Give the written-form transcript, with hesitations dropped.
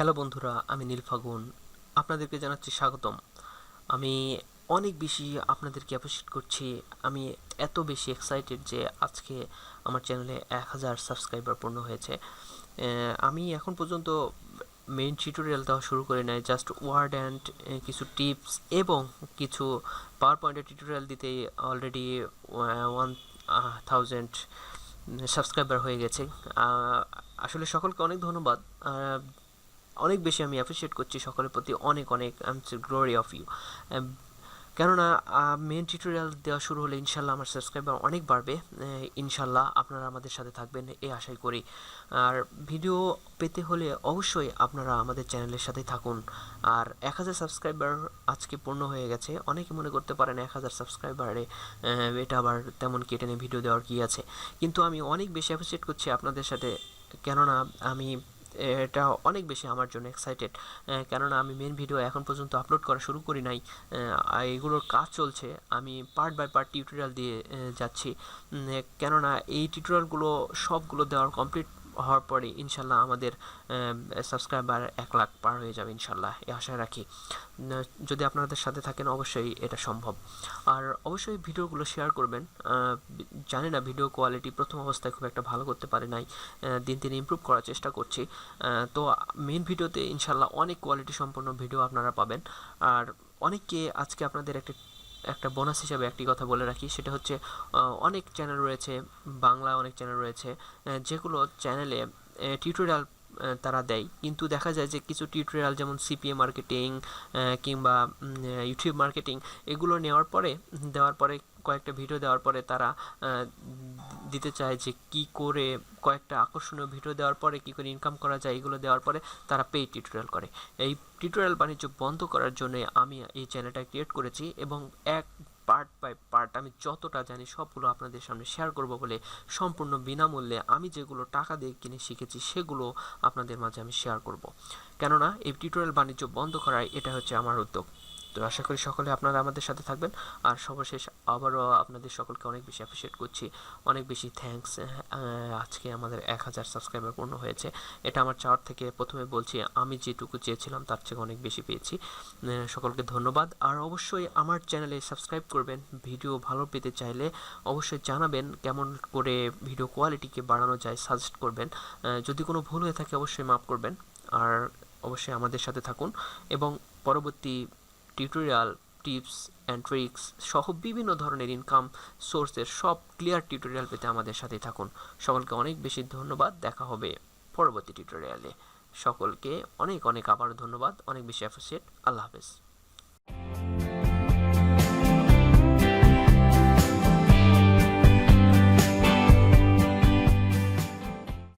Hello বন্ধুরা, আমি নীল ফাগুন। আপনাদেরকে জানাচ্ছি স্বাগতম। আমি অনেক বেশি আপনাদেরকে অ্যাপ্রিশিয়েট করছি। আমি এত বেশি এক্সাইটেড যে আজকে আমার চ্যানেলে 1000 সাবস্ক্রাইবার পূর্ণ হয়েছে। আমি এখন পর্যন্ত মেইন টিউটোরিয়াল দেওয়া শুরু করি নাই, জাস্ট ওয়ার্ড অ্যান্ড কিছু টিপস এবং কিছু পাওয়ার পয়েন্টের টিউটোরিয়াল দিতেই অলরেডি 1000 সাবস্ক্রাইবার হয়ে গেছে। আসলে সকলকে অনেক ধন্যবাদ। অনেক বেশি আমি অ্যাপ্রিশিয়েট করছি সকলের প্রতি, অনেক অনেক I am glory of you. কেননা মেন টিউটোরিয়াল দেওয়া শুরু হলে ইনশাল্লাহ আমার সাবস্ক্রাইবার অনেক বাড়বে। ইনশাল্লাহ আপনারা আমাদের সাথে থাকবেন এই আশাই করি। আর ভিডিও পেতে হলে অবশ্যই আপনারা আমাদের চ্যানেলের সাথে থাকুন। আর 1000 সাবস্ক্রাইবার আজকে পূর্ণ হয়ে গেছে। অনেকে মনে করতে পারেন 1000 সাবস্ক্রাইবারে এটা আবার তেমন কেটে নিয়ে ভিডিও দেওয়ার কী আছে, কিন্তু আমি অনেক বেশি অ্যাপ্রিশিয়েট করছি আপনাদের সাথে। কেননা আমি এটা অনেক বেশি আমার জন্য এক্সাইটেড। কেননা আমি মেন ভিডিও এখন পর্যন্ত আপলোড করা শুরু করি নাই, এগুলোর কাজ চলছে। আমি পার্ট বাই পার্ট টিউটোরিয়াল দিয়ে যাচ্ছি। কেননা এই টিউটোরিয়ালগুলো সবগুলো দেওয়ার কমপ্লিট হওয়ার পরে ইনশাল্লাহ আমাদের সাবস্ক্রাইবার 1 লাখ পার হয়ে যাবে ইনশাল্লাহ, এই আশা রাখি। যদি আপনাদের সাথে থাকেন অবশ্যই এটা সম্ভব। আর অবশ্যই ভিডিওগুলো শেয়ার করবেন। জানি না ভিডিও কোয়ালিটি প্রথম অবস্থায় খুব একটা ভালো করতে পারে নাই, দিন দিন ইমপ্রুভ করার চেষ্টা করছি। তো মেন ভিডিওতে ইনশাল্লাহ অনেক কোয়ালিটি সম্পন্ন ভিডিও আপনারা পাবেন। আর অনেককে আজকে আপনাদের একটা বোনাস হিসাবে একটি কথা বলে রাখি, সেটা হচ্ছে অনেক চ্যানেল রয়েছে, বাংলা অনেক চ্যানেল রয়েছে, যেগুলো চ্যানেলে টিউটোরিয়াল তারা দেয়, কিন্তু দেখা যায় যে কিছু টিউটোরিয়াল যেমন সিপিএ মার্কেটিং কিংবা ইউটিউব মার্কেটিং এগুলো দেওয়ার পরে কয়েকটা ভিডিও দেওয়ার পরে তারা দিতে চায় যে কি করে কয়েকটা আকর্ষণীয় ভিডিও দেওয়ার পরে কী করে ইনকাম করা যায়, এগুলো দেওয়ার পরে তারা পেইড টিউটোরিয়াল করে। এই টিউটোরিয়াল বাণিজ্য বন্ধ করার জন্য আমি এই চ্যানেলটা ক্রিয়েট করেছি এবং পার্ট বাই পার্ট আমি যতটা জানি সবগুলো আপনাদের সামনে শেয়ার করব বলে সম্পূর্ণ বিনামূল্যে আমি যেগুলো টাকা দিয়ে কিনে শিখেছি সেগুলো আপনাদের মাঝে আমি শেয়ার করব। কেননা এই টিউটোরিয়াল বাণিজ্য বন্ধ করায় এটা হচ্ছে আমার উদ্যোগ। তো আশা করি সকলে আপনারা আমাদের সাথে থাকবেন। আর সর্বশেষ আবারও আপনাদের সকলকে অনেক বেশি অ্যাপ্রিশিয়েট করছি, অনেক বেশি থ্যাঙ্কস। আজকে আমাদের 1000 সাবস্ক্রাইবার পূর্ণ হয়েছে। এটা আমার চাওয়ার থেকে, প্রথমে বলছি, আমি যেটুকু চেয়েছিলাম তার থেকে অনেক বেশি পেয়েছি। সকলকে ধন্যবাদ। আর অবশ্যই আমার চ্যানেলে সাবস্ক্রাইব করবেন। ভিডিও ভালো পেতে চাইলে অবশ্যই জানাবেন কেমন করে ভিডিও কোয়ালিটিকে বাড়ানো যায়, সাজেস্ট করবেন। যদি কোনো ভুল হয়ে থাকে অবশ্যই মাফ করবেন। আর অবশ্যই আমাদের সাথে থাকুন এবং পরবর্তী টিউটোরিয়াল, টিপস অ্যান্ড ট্রিক্স সহ বিভিন্ন ধরনের ইনকাম সোর্সের সব ক্লিয়ার টিউটোরিয়াল পেতে আমাদের সাথেই থাকুন। সকলকে অনেক বেশি ধন্যবাদ। দেখা হবে পরবর্তী টিউটোরিয়ালে। সকলকে অনেক অনেক আবারও ধন্যবাদ, অনেক বেশি অ্যাপ্রিসিয়েট। আল্লাহ হাফেজ।